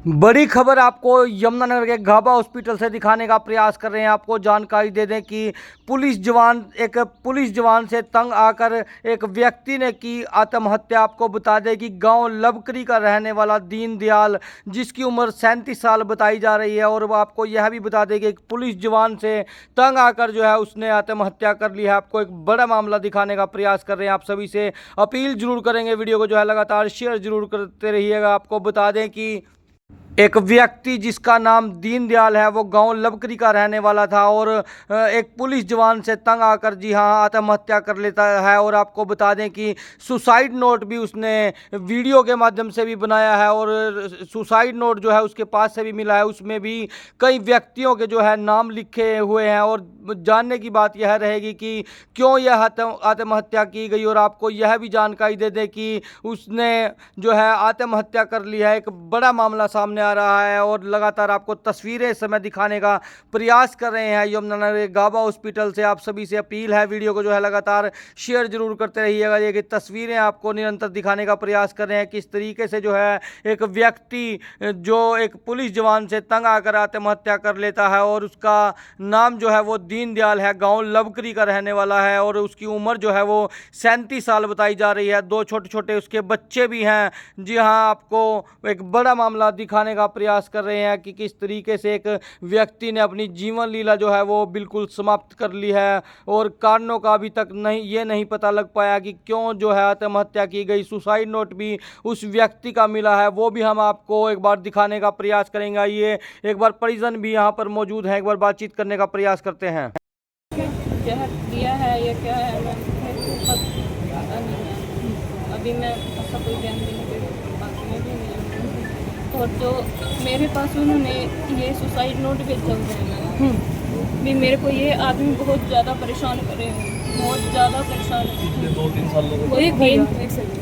बड़ी खबर आपको यमुनानगर के घाबा हॉस्पिटल से दिखाने का प्रयास कर रहे हैं। आपको जानकारी दे दें कि पुलिस जवान से तंग आकर एक व्यक्ति ने की आत्महत्या। आपको बता दें कि गांव लबकरी का रहने वाला दीनदयाल, जिसकी उम्र 37 साल बताई जा रही है, और आपको यह भी बता दें कि एक पुलिस जवान से तंग आकर जो है उसने आत्महत्या कर ली है। आपको एक बड़ा मामला दिखाने का प्रयास कर रहे हैं। आप सभी से अपील जरूर करेंगे, वीडियो को जो है लगातार शेयर जरूर करते रहिएगा। आपको बता दें कि एक व्यक्ति जिसका नाम दीनदयाल है, वो गांव लबकरी का रहने वाला था और एक पुलिस जवान से तंग आकर जी हाँ आत्महत्या कर लेता है। और आपको बता दें कि सुसाइड नोट भी उसने वीडियो के माध्यम से भी बनाया है, और सुसाइड नोट जो है उसके पास से भी मिला है। उसमें भी कई व्यक्तियों के जो है नाम लिखे हुए हैं। और जानने की बात यह रहेगी कि क्यों यह आत्महत्या की गई। और आपको यह भी जानकारी दे दें कि उसने जो है आत्महत्या कर ली है। एक बड़ा मामला सामने आ रहा है और लगातार आपको तस्वीरें इस समय दिखाने का प्रयास कर रहे हैं यमुनानगर घाबा हॉस्पिटल से। आप सभी से अपील है, वीडियो को जो है लगातार शेयर जरूर करते रहिएगा। ये कि तस्वीरें आपको निरंतर दिखाने का प्रयास कर रहे हैं किस तरीके से जो है एक व्यक्ति जो एक पुलिस जवान से तंग आकर आत्महत्या कर लेता है। और उसका नाम जो है वो दीनदयाल है, गांव लबकरी का रहने वाला है, और उसकी उम्र जो है वो 37 साल बताई जा रही है। 2 छोटे छोटे उसके बच्चे भी हैं। जी हाँ, आपको एक बड़ा मामला दिखाने का प्रयास कर रहे हैं कि किस तरीके से एक व्यक्ति ने अपनी जीवन लीला जो है वो बिल्कुल समाप्त कर ली है, और कारणों का अभी तक नहीं पता लग पाया कि क्यों जो है आत्महत्या की गई। सुसाइड नोट भी उस व्यक्ति का मिला है, वो भी हम आपको एक बार दिखाने का प्रयास करेंगे। ये एक बार परिजन भी यहाँ पर मौजूद हैं, एक बार बातचीत करने का प्रयास करते हैं। जहर दिया है या क्या है, मेरे को पता नहीं है। अभी मैं ऐसा कोई बयान देने के बाकी में भी नहीं हूँ। और जो मेरे पास उन्होंने ये सुसाइड नोट भेजा हुआ है, भी मेरे को ये आदमी बहुत ज़्यादा परेशान करे हैं, बहुत ज़्यादा परेशान है। 2-3 साल वो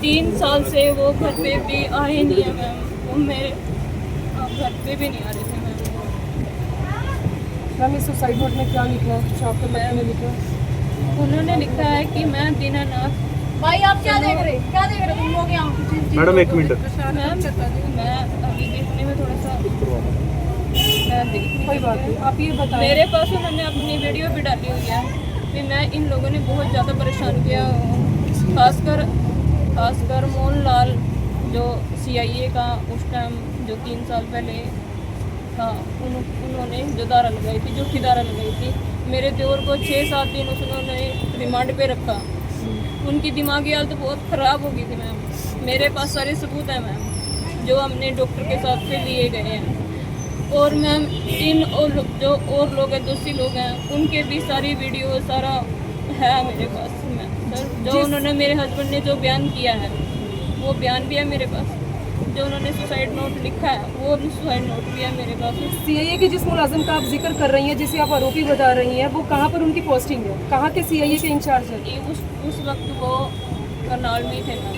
3 साल से वो घर पे भी आए नहीं है मैम। वो मेरे घर पे भी नहीं आ रहे थे मैम। इस सुसाइड नोट में क्या लिखा है? आपके मैम ने लिखा है, उन्होंने लिखा है कि मैं दीनानाथ। भाई आप क्या देख रहे तुम लोग यहाँ? Madam 1 minute. मैम मैं अभी देखने में थोड़ा सा कोई बात नहीं, आप ये बताएं। मेरे पास उन्होंने अपनी वीडियो भी डाली हुई है कि मैं इन लोगों ने बहुत ज़्यादा परेशान किया। खासकर मोहनलाल जो CIA का उस टाइम जो 3 साल पहले था, उन्होंने जो दारा लगाई थी, झूठी दारा लगाई थी। मेरे देवर को 6-7 दिन उन्होंने रिमांड पे रखा। उनकी दिमागी हालत बहुत ख़राब हो गई थी मैम। मेरे पास सारे सबूत हैं मैम, जो हमने डॉक्टर के साथ से लिए गए हैं। और मैम जो और लोग हैं, दोषी लोग हैं, उनके भी सारी वीडियो सारा है मेरे पास मैम। सर जो उन्होंने मेरे हस्बैंड ने जो बयान किया है वो बयान भी है मेरे पास। जो उन्होंने सुसाइड नोट लिखा है वो भी सुसाइड नोट भी है मेरे पास। CIA के जिस मुलाजिम का आप जिक्र कर रही हैं, जिसे आप आरोपी बता रही हैं, वो कहाँ पर उनकी पोस्टिंग है? कहाँ के CIA के इंचार्ज है? उस वक्त वो करनाल में थे मैम।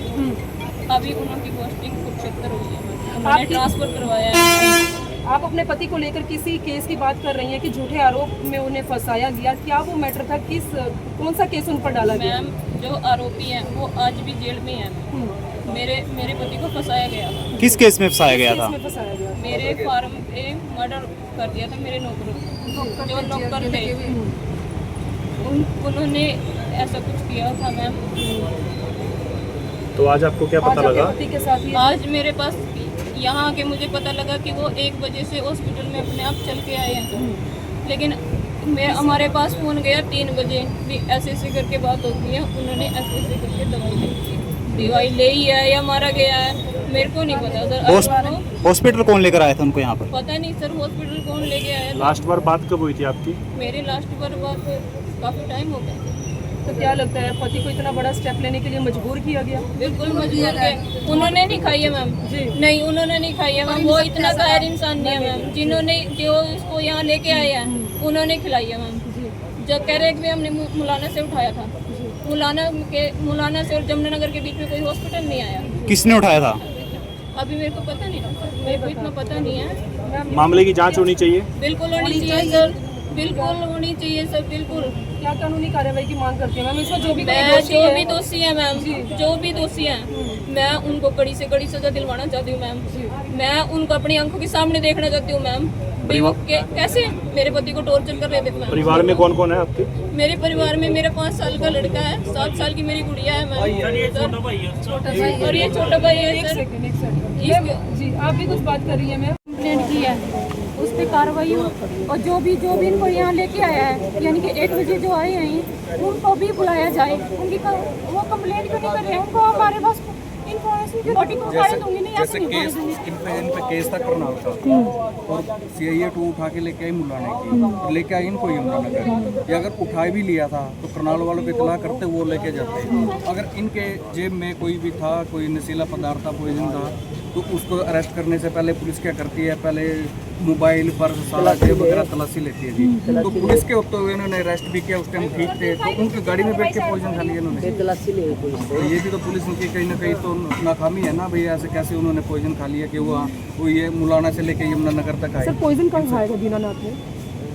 अभी उनकी पोस्टिंग कुरुक्षेत्र हुई है मैम, उन्होंने ट्रांसफ़र करवाया है। आप अपने पति को लेकर किसी केस की बात कर रही हैं कि झूठे आरोप में उन्हें फंसाया गया, क्या वो मैटर था? कौन सा केस उन पर डाला गया? मैम जो आरोपी हैं वो आज भी जेल में हैं। मेरे पति को फंसाया गया था। किस केस में फंसाया गया था? मेरे फार्म पे मर्डर कर दिया था मेरे नौकर, जो नौकर थे उन्होंने ऐसा कुछ किया था मैम। तो आज आपको क्या पता लगा? पति के साथ ही आज मेरे पास यहाँ आके मुझे पता लगा कि वो 1 बजे से हॉस्पिटल में अपने आप चल के आए हैं। लेकिन हमारे पास फ़ोन गया 3 बजे भी ऐसे करके बात होती है। उन्होंने ऐसे करके दवाई ले ही है या मारा गया है, मेरे को नहीं पता सर। हॉस्पिटल कौन लेकर आया था उनको यहाँ पर? पता नहीं सर, हॉस्पिटल कौन लेके आया। लास्ट बार बात कब हुई थी आपकी? मेरी लास्ट बार बात काफ़ी टाइम हो गया। तो क्या लगता है पति को इतना बड़ा स्टेप लेने के लिए मजबूर किया गया? बिल्कुल मजबूर है। उन्होंने नहीं खाई है मैम जी, नहीं उन्होंने नहीं खाई है मैम। वो इतना कायर इंसान नहीं है मैम। जो इसको यहाँ लेके आए हैं उन्होंने खिलाई है मैम। जब कह रहे कि हमने मुलाना से उठाया था, मुलाना से और जमुनानगर के बीच में कोई हॉस्पिटल नहीं आया। किसने उठाया था? अभी मेरे को पता नहीं, मेरे को इतना पता नहीं है। मामले की जांच होनी चाहिए। बिल्कुल होनी चाहिए सर, बिल्कुल होनी चाहिए सर, बिल्कुल। क्या कानूनी कार्रवाई की मांग करती है मैम? इसमें जो भी कोई मैं दोषी जो है- भी दोषी है मैम, जो भी दोषी हैं, मैं उनको कड़ी से कड़ी सजा दिलवाना चाहती हूँ मैम। मैं उनको अपनी आंखों के सामने देखना चाहती हूँ मैम। भाई वो कैसे मेरे पति को टॉर्चर कर रहे थे मैम। परिवार में कौन कौन है आपके? मेरे परिवार में मेरा 5 साल का लड़का है, 7 साल की मेरी गुड़िया है मैम, और ये छोटा भाई है एक सर। सेकंड मैम, जी आप भी कुछ बात कर रही है मैम? कंप्लेंट की है, उस पर कार्रवाई हो। और जो भी इनको यहाँ लेके आया है, यानी कि 1 बजे जो आए हैं उनको भी बुलाया जाए। वो कंप्लेंट क्यों नहीं कर रहे हैं? उनको हमारे पास इन्फॉर्मेशन की नोटिस को फाड़े दूंगी नहीं, जैसे केस इन पे केस था करनाल का और CIA 2 उठा के लेके आई मुलाने की, लेके आई इनको यमुनानगर। या अगर उठा भी लिया था तो करनाल वालों को इतला करते वो लेके जाते। अगर इनके जेब में कोई भी था, कोई नशीला पदार्थ था, पॉइजन था, तो उसको अरेस्ट करने से पहले पुलिस क्या करती है? पहले मोबाइल पर्स सारा जेब वगैरह तलाशी लेती है जी। तो पुलिस के होते हुए इन्होंने अरेस्ट भी किया, उस टाइम ठीक थे, तो उनकी गाड़ी में बैठ के पॉइजन खा लिया इन्होंने। तो ये भी तो पुलिस उनकी कहीं ना कहीं तो नाकामी है ना भैया। ऐसे कैसे उन्होंने पॉइजन खा लिया कि वो ये मुलाना से लेके यमुनानगर तक आए। सर पॉइजन कब खाएगा दीनानाथ ने?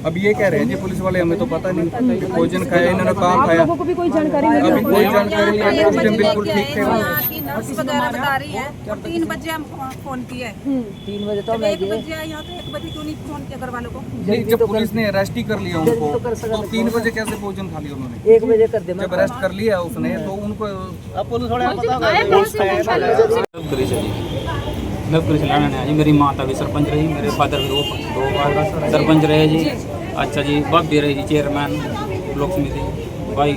अब ये कह रहे हैं जी पुलिस वाले, हमें तो पता नहीं कि भोजन खाया इन्होंने, कहाँ खाया, लोगों को भी कोई जानकारी नहीं अभी कोई जानकारी नहीं है। उस टाइम बिल्कुल ठीक थे वो। नर्स वगैरह बता रही है और 3 बजे हम फोन किए। 3 बजे तो 1 बजे आए यहाँ, तो 1 बजे क्यों नहीं फोन किया घर वालों को? नहीं, जब पुलिस ने अरेस्ट ही कर लिया उनको तो 3 बजे कैसे भोजन खा लिया उन्होंने? 1 बजे कर दे। जब अरेस्ट कर लिया उसने तो उनको नौकरी से लाना है जी। मेरी माता भी सरपंच रही, मेरे फादर भी 2 बार सरपंच रहे जी। अच्छा जी, बाप भी रही जी चेयरमैन ब्लॉक समिति भाई।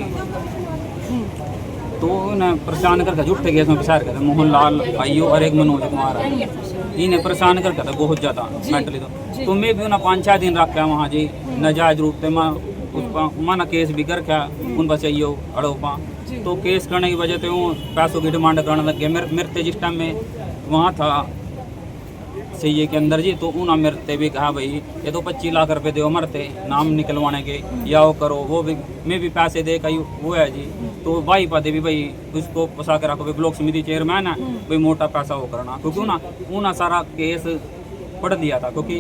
तो इन्हें परेशान करके झूठे केस में फंसा कर मोहन लाल आईओ और एक मनोज कुमार है, इन्हें परेशान करके था बहुत ज़्यादा मेंटली। तो मैं भी उन्हें 5-6 दिन रखा वहाँ जी नाजायज रूप से। मैं उस माना केस भी कर क्या उन बस आईओ अड़ो पा। तो केस करने की वजह से वो पैसों की डिमांड करने लग गए। मेरे जिस टाइम में वहाँ था CIA के अंदर जी, तो उन्होंने मेरे से भी कहा भाई ये तो 25 लाख रुपए दो मरते नाम निकलवाने के, या वो करो वो भी, मैं भी पैसे दे कहीं वो है जी। तो भाई पाते भी भाई उसको फंसा के रखो भाई, ब्लॉक समिति चेयरमैन है भाई, मोटा पैसा वो करना। क्योंकि उन्होंने सारा केस पढ़ दिया था, क्योंकि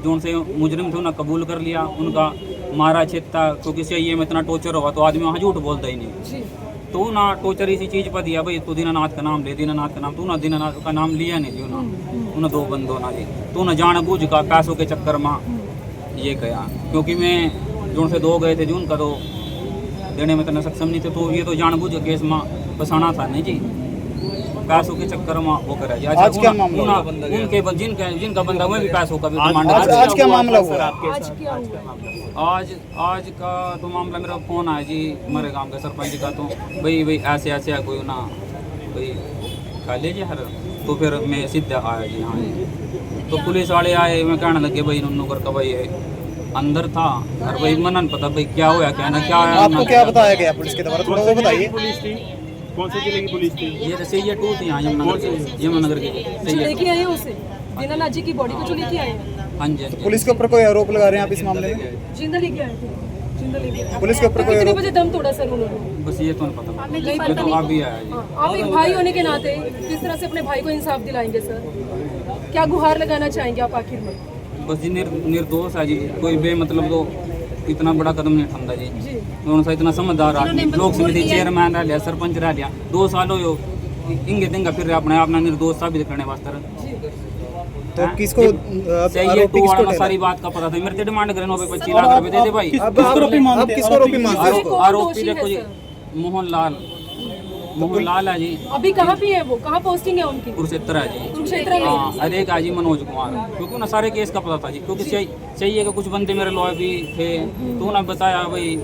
जो उनसे मुजरिम थे उन्होंने कबूल कर लिया, उनका मारा छेता। क्योंकि CIA में इतना टॉर्चर होगा तो आदमी वहाँ झूठ बोलता ही नहीं। तो ना टॉर्चर इसी चीज़ पर दिया भाई, तो दीनानाथ का नाम ले, दीनानाथ का नाम, तो ना दीनानाथ का नाम लिया नहीं जी उन्होंने 2 बंदों ना जी। तो ना जान बूझ का पैसों के चक्कर में ये गया। क्योंकि मैं जो उनसे 2 गए थे जी, उनका तो देने में इतना सक्षम नहीं थे, तो ये तो जान बूझ के केस में फंसाना था नहीं जी, पैसों के चक्कर में वो करा जी। आज क्या मामला हुआ? उनके जिनका बंदा हुआ भी पैसों का भी डिमांड। आज क्या मामला हुआ? आज क्या हुआ? आज का तो मामला मेरा फ़ोन आया जी हमारे गांव के सरपंच का। तो भाई ऐसे है कोई ना भाई खा लीजिए हर। तो फिर मैं सीधा आया जी हाँ जी। तो पुलिस वाले आए, मैं कहने लगे भाई नन्नू का भाई अंदर था और भाई मनन पता भाई क्या हुआ क्या ना क्या। आपको क्या बताया गया पुलिस के द्वारा, थोड़ा वो बताइए। पुलिस थी कौन सी जिले की पुलिस थी? ये CIA 2 थी यहाँ यमुनानगर की जो लेके आए हैं उसे दीनानाथ जी की बॉडी को जो लेके आए हैं, हाँ जी। पुलिस के ऊपर कोई आरोप लगा रहे हैं आप इस मामले में? जिंदा लेके आए थे, जिंदा लेके आए। पुलिस के ऊपर कोई कितने आरोप? बजे दम तोड़ा सर उन्होंने? बस ये तो नहीं पता, ये तो आप भी आया जी। आप एक भाई होने के नाते किस तरह से अपने भाई को इंसाफ दिलाएंगे सर? क्या गुहार लगाना चाहेंगे आप आखिर में? बस जी निर्दोष है जी, कोई बेमतलब तो इतना बड़ा कदम नहीं उठाता जी। उन्होंने इतना समझदार आदमी, ब्लॉक समिति चेयरमैन रह लिया, सरपंच रह लिया, 2 साल हो इंगे तिंगा फिर अपने आप ने निर्दोष साबित करने वास्ते। तो किसको CIA 2 वाला सारी बात का पता था। मेरे से डिमांड करें 25 लाख रुपए दे दे भाई। आप किसको आरोपी मानते हो? आरोपी देखो जी मोहन लाल है जी। अभी कहाँ पे है वो? कहाँ पोस्टिंग है उनकी? कुरुक्षेत्र है जी। कुरुक्षेत्र में? हाँ, और एक है जी मनोज कुमार। क्योंकि ना सारे केस का पता था जी, क्योंकि CIA के कुछ बंदे मेरे लॉयर भी थे, तो उन्होंने बताया भाई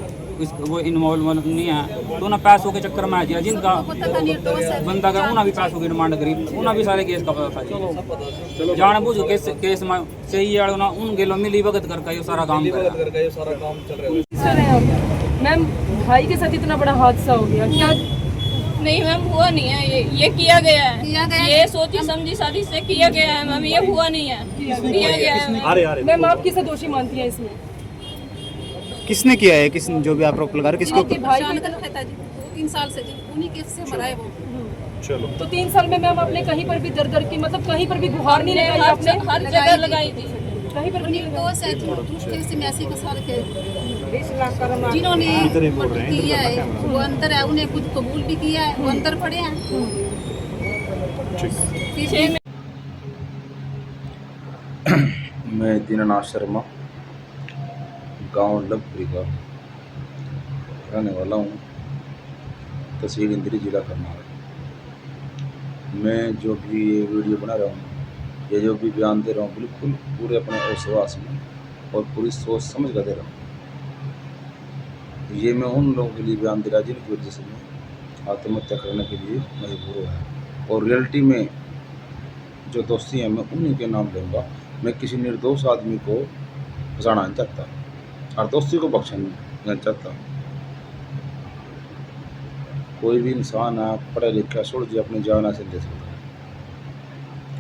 वो इन्वॉल्व नहीं है। तो ना पैसों के चक्कर में आ गया जिनका बंदा का, उन्होंने भी पैसों की डिमांड करी, उन्होंने भी सारे केस का पता था जी। जान बूझ केस में CIA वाले ना उन गेलो मिली भगत करके ये सारा काम करा। मैम भाई के साथ इतना बड़ा हादसा हो गया, क्या? नहीं मैम हुआ नहीं है, ये किया गया है, ये सोची समझी शादी से किया गया है मैम, ये हुआ नहीं है, किया गया है। आ रहे मैम आप किसे दोषी मानती हैं इसमें? किसने किया है? किस जो भी आप आरोप लगा रहे हैं किसके आपके ऊपर? भाई शानदार रहता है जी, 3 साल से जी उन्हीं केस से मरा है वो। चलो तो 3 साल में मैम आपने कहीं पर भी दर की मतलब कहीं पर भी गुहार नहीं लगाई आपने? हर जगह लगाई थी, कहीं पर भी नहीं होगा। निर्दोष है, झूठ केस में ऐसे फंसा रखे जिन्होंने मर्डर किया है वो अंदर है, उन्हें खुद कबूल भी किया है, वो अंदर पड़े हैं। फिर मैं दीनानाथ शर्मा गांव लवपुरी का रहने वाला हूँ, तहसील इंद्री, जिला करनाल। मैं जो भी ये वीडियो बना रहा हूँ, ये जो भी बयान दे रहा हूँ, बिल्कुल पूरे अपने विश्वास में और पूरी सोच समझ कर दे रहा हूँ। ये मैं उन लोगों के लिए बयान दे रहा जिनकी वजह से मैं आत्महत्या करने के लिए मजबूर हुआ है। और रियलिटी में जो दोस्ती हैं मैं उन्हीं के नाम लूँगा। मैं किसी निर्दोष आदमी को फंसाना नहीं चाहता और दोस्ती को बख्शना नहीं चाहता। कोई भी इंसान है पढ़ा लिखा छोड़ जी अपनी जान ऐसे दे सकता है,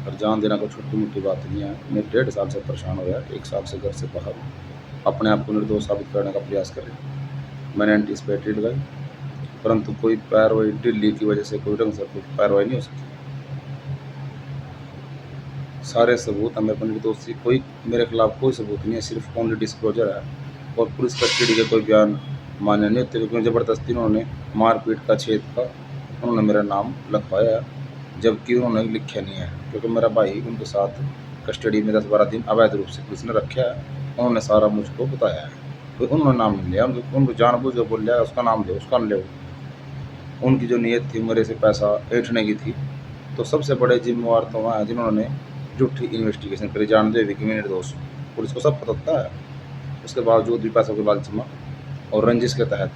और जान देना कोई छोटी मोटी बात नहीं है। मैं 1.5 साल से परेशान हो गया, 1 साल से घर से बाहर अपने आप को निर्दोष साबित करने का प्रयास कर रहे। मैंने एंटीसिपेटेड लगाई, परंतु कोई कार्रवाई दिल्ली की वजह से कोई ढंग से कोई कार्रवाई नहीं हो सकती। सारे सबूत हमें अपनी दोस्ती, कोई मेरे खिलाफ कोई सबूत नहीं है, सिर्फ ओनली डिस्क्लोजर है। और पुलिस कस्टडी के कोई बयान मान्य नहीं होते, क्योंकि ज़बरदस्ती उन्होंने मारपीट का छेद का उन्होंने मेरा नाम लिखवाया, जबकि उन्होंने लिखा नहीं है। क्योंकि मेरा भाई उनके साथ कस्टडी में 10-12 दिन अवैध रूप से पुलिस ने रखा है, उन्होंने सारा मुझको बताया है। तो उन्होंने नाम नहीं लिया, उनको जानबूझ कर बोल लिया उसका नाम ले, उसका ले। उनकी जो नीयत थी मेरे से पैसा ऐंठने की थी। तो सबसे बड़े जिम्मेवार तो वहाँ हैं जिन्होंने झूठी इन्वेस्टिगेशन करी, जानते हुए कि मैं निर्दोष हूँ। पुलिस को सब पता है, उसके बावजूद भी पैसों के लालच में और रंजिश के तहत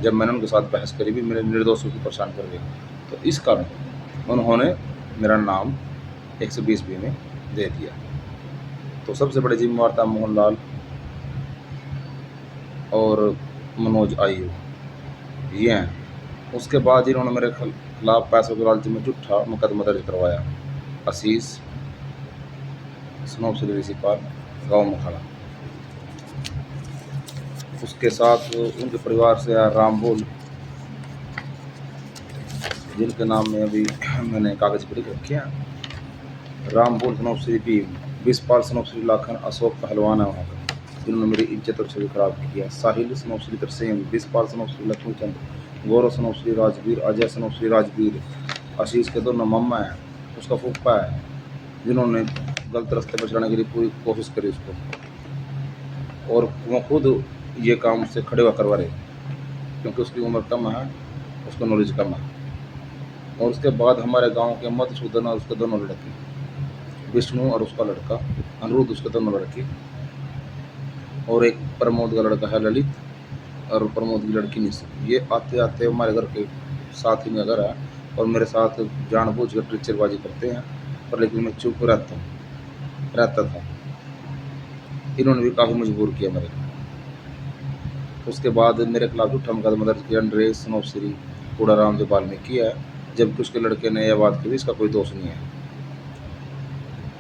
जब मैंने उनके साथ बहस करी भी मेरे निर्दोषों को परेशान कर दिया। तो इस कारण उन्होंने मेरा नाम 120B में दे दिया। तो सबसे बड़े जिम्मेवार था मोहनलाल और मनोज आयू, ये हैं। उसके बाद इन्होंने मेरे खिलाफ पैसों के लालच में झूठा मुकदमा दर्ज करवाया। आशीष स्नोप सिलेसी पार्क, गाँव मखाड़ा। उसके साथ उनके परिवार से रामबोल, जिनके नाम में अभी मैंने कागज पर लिख रखे हैं। रामबोल स्नोप सिली, विस्पाल स्नोप सिली लाखन, अशोक पहलवान है वहाँ का, जिन्होंने मेरी इज्जत और छवि खराब किया। साहिल स्नोप सिली तरसेम, विस्पाल स्नोप सिली लक्ष्मीचंद, गौरव स्नोप सिली राजवीर, अजय स्नोप सिली राजवीर। आशीष के दोनों मम्मा हैं, उसका फूफा है, जिन्होंने गलत रास्ते पर चलाने के लिए पूरी कोशिश करी उसको। और वो खुद ये काम से खड़े हुआ करवा रहे, क्योंकि उसकी उम्र कम है, उसका नॉलेज कम है। और उसके बाद हमारे गांव के मधुसूदन और उसके दोनों लड़के, विष्णु और उसका लड़का अनिरुद्ध, उसके दोनों लड़के, और एक प्रमोद का लड़का है ललित, और प्रमोद की लड़की निशा। ये आते आते हमारे घर के साथ ही में घर है और मेरे साथ जानबूझ कर टीचरबाजी करते हैं, पर लेकिन मैं चुप रहता था। इन्होंने भी काफ़ी मजबूर किया मेरे को। उसके बाद मेरे खिलाफ झूठा मुकदमा दर्ज किया नरेश स्नोप सिली कूड़ाराम जोपाल में किया है, जबकि उसके लड़के ने यह बात की इसका कोई दोष नहीं है।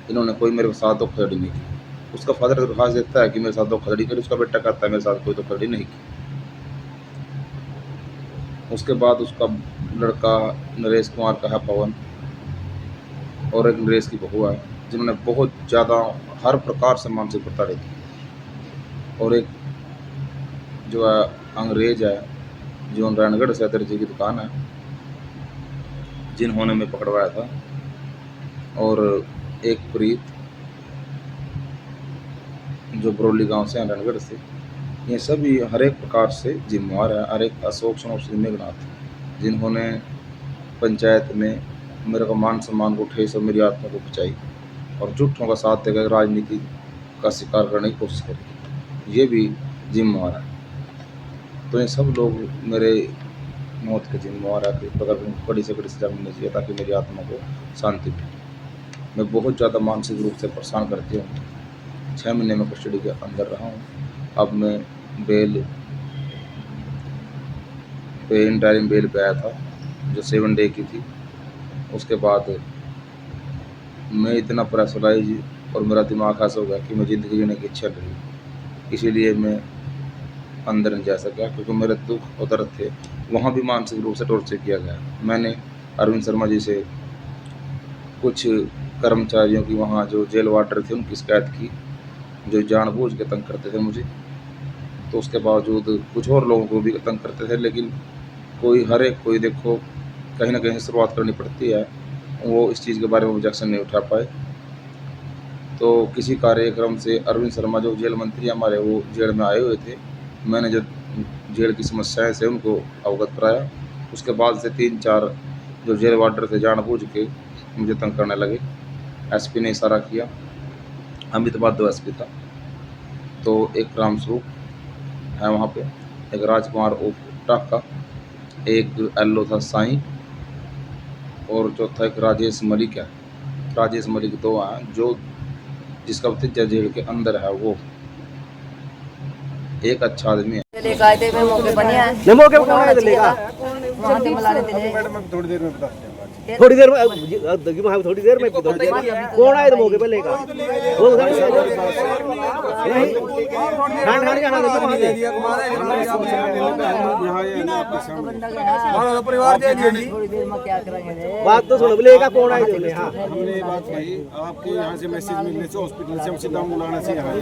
इन्होंने कोई मेरे साथ धोखाधड़ी नहीं की। उसका फादर दरख्वास्त देता है कि मेरे साथ धोखाधड़ी करी, उसका बेटा कहता है मेरे साथ कोई धोखाधड़ी नहीं की। उसके बाद उसका लड़का नरेश कुमार का है पवन, और एक नरेश की बहू है, जिन्होंने बहुत ज़्यादा हर प्रकार से मानसिक प्रताड़ित की। और एक जो है अंग्रेज है, जो नारायणगढ़ से दर्जी की दुकान है, जिन्होंने मैं पकड़वाया था। और एक प्रीत जो बरौली गांव से नारायणगढ़ से, ये सभी हर एक प्रकार से जिम्मेवार है। हर एक अशोक स्नोप सिली मेघनाथ, जिन्होंने पंचायत में मेरे को मान सम्मान को ठेस और मेरी आत्मा को बचाई और झूठों का साथ देकर राजनीति का शिकार करने की कोशिश करी, ये भी जिम्मेवार है। तो ये सब लोग मेरे मौत के जिम्मेवार है। अगर बड़ी से बड़ी सजा मिलनी चाहिए ताकि मेरी आत्मा को शांति मिले। मैं बहुत ज़्यादा मानसिक रूप से परेशान करती हूँ। 6 महीने में कस्टडी के अंदर रहा हूँ। अब मैं बेल पे इंटरिम बेल पे आया था, जो 7 डे की थी। उसके बाद मैं इतना प्रेशराइज और मेरा दिमाग ऐसा हो गया कि मैं ज़िंदगी जीने की इच्छा रही, इसीलिए मैं अंदर नहीं जा सका, क्योंकि मेरे दुख और दर्द थे। वहाँ भी मानसिक रूप से टॉर्चर किया गया। मैंने अरविंद शर्मा जी से कुछ कर्मचारियों की वहाँ जो जेल वार्डर थे उनकी शिकायत की, जो जानबूझ के तंग करते थे मुझे। तो उसके बावजूद कुछ और लोगों को भी तंग करते थे, लेकिन हर एक कोई देखो कहीं ना कहीं शुरुआत करनी पड़ती है, वो इस चीज़ के बारे में ऑब्जेक्शन नहीं उठा पाए। तो किसी कार्यक्रम से अरविंद शर्मा जो जेल मंत्री हमारे, वो जेल में आए हुए थे। मैंने जो जेल की समस्याएं से उनको अवगत कराया, उसके बाद से 3-4 जो जेल वार्डर थे जानबूझ के मुझे तंग करने लगे। एसपी ने इशारा किया, अमित बादो एसपी था, तो एक रामस्वरूप है वहाँ पे, एक राजकुमार उर्फ टाका, एक एल्लो था साईं, और चौथा एक राजेश मलिक है। राजेश मलिक 2 हैं, जो जिसका भतीजा जेल के अंदर है। वो एक अच्छा आदमी है। थोड़ी देर में कौन आए थे मौके पे लेकर? बात तो सुनो, लेगा कौन आए थे? हाँ, हमने बात कही, आपके यहाँ से मैसेज मिलने से हॉस्पिटल से हम सीधा मुलाना से यहाँ आए।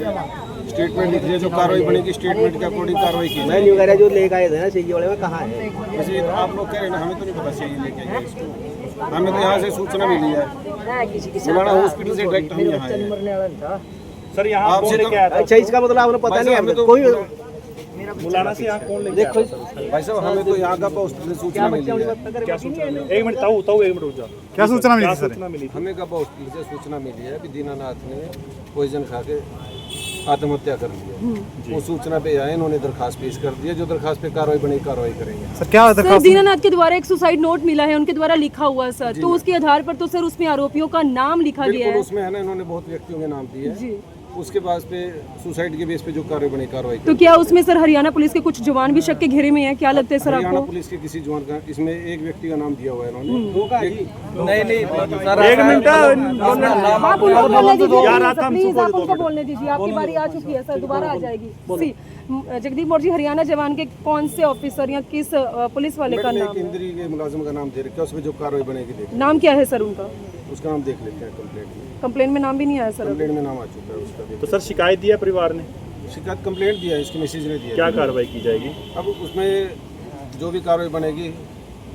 स्टेटमेंट लिख दिया, जो कार्रवाई बनेगी स्टेटमेंट के अकॉर्डिंग कार्रवाई की। मैं न्यू कह रहा जो लेकर आए थे ना सीजी वाले में, कहाँ है? वैसे तो आप लोग कह रहे हैं ना, हमें तो नहीं पता चाहिए लेके आए इसको। हमें तो यहाँ से सूचना मिली है, मुलाना हॉस्पिटल से डायरेक्ट हम यहाँ आए। सर यहाँ आपसे कौन लेके आया था? अच्छा, इसका मतलब आपने पता नहीं है कोई मुलाना से यहाँ कौन लेके आया था? भाई साहब, हमें तो यहाँ का हॉस्पिटल से सूचना मिली है। क्या सूचना मिली? एक मिनट ताऊ एक मिनट रुक जाओ। क्या सूचना मिली क्या थी सर? सूचना मिली थी? हमें का हॉस्पिटल से सूचना मिली है कि दीनानाथ ने पॉइजन खा के आत्महत्या कर ली है। वो सूचना पे आए, इन्होंने दरखास्त पेश कर दिया। जो दरखास्त पे कार्रवाई बनेगी कार्रवाई करेंगे। सर क्या सर, दीनानाथ के द्वारा एक सुसाइड नोट मिला है, उनके द्वारा लिखा हुआ सर, तो उसके आधार पर तो सर उसमें आरोपियों का नाम लिखा गया बिल्कुल है। उसमें है ना, इन्होंने बहुत व्यक्तियों के नाम दिए हैं। उसके बाद पे सुसाइड के बेस पे जो कार्रवाई बनी कार्रवाई तो क्या उसमें सर हरियाणा पुलिस के कुछ जवान भी शक के घेरे में हैं? क्या लगता है सर हरियाणा आपको? पुलिस के किसी जवान का, इसमें एक व्यक्ति का नाम दिया हुआ है इन्होंने। नहीं, एक मिनट आप उनको बोलने दीजिए यार, सर, आता हम प्लीज सुन आप दो उनको मिनट। बोलने दीजिए। आपकी बारी आ चुकी है सर, दोबारा आ जाएगी। सी जगदीप मौर्य जी, हरियाणा जवान के कौन से ऑफिसर या किस पुलिस वाले का नाम? केंद्रीय के मुलाजिम का नाम दे रखा है, उसमें जो कार्रवाई बनेगी देख, नाम क्या है सर उनका? उसका नाम देख लेते हैं। कंप्लेंट में कंप्लेन में नाम भी नहीं आया सर? कंप्लेंट में नाम आ चुका है उसका। तो सर शिकायत दिया परिवार ने? शिकायत कंप्लेंट दिया है, इसके मैसेज ने दिया। क्या कार्रवाई की जाएगी? अब उसमें जो भी कार्रवाई बनेगी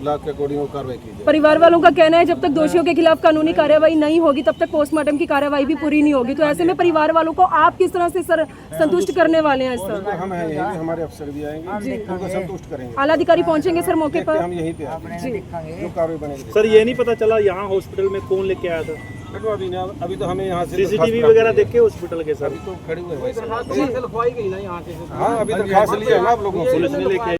लॉ के अकॉर्डिंग वो कार्रवाई की जाएगी। परिवार वालों का कहना है जब तक दोषियों के खिलाफ कानूनी कार्रवाई नहीं होगी तब तक पोस्टमार्टम की कार्रवाई भी पूरी नहीं होगी। तो ऐसे में परिवार वालों को आप किस तरह से सर संतुष्ट करने वाले हैं सर? हम हैं यहीं पे, हमारे अफसर भी आएंगे, उनको संतुष्ट करेंगे। आला अधिकारी पहुंचेंगे सर मौके पर? हम यहीं पे आएंगे, जो कार्रवाई बनेगी। सर ये नहीं पता चला यहाँ हॉस्पिटल में कौन लेके आया था? अभी तो हमें यहाँ से सीसीटीवी वगैरह देखे हॉस्पिटल के सर? तो खड़े हुए हैं। हाँ, अभी दरखास्त लिया है ना आप लोगों से, पुलिस ने लेके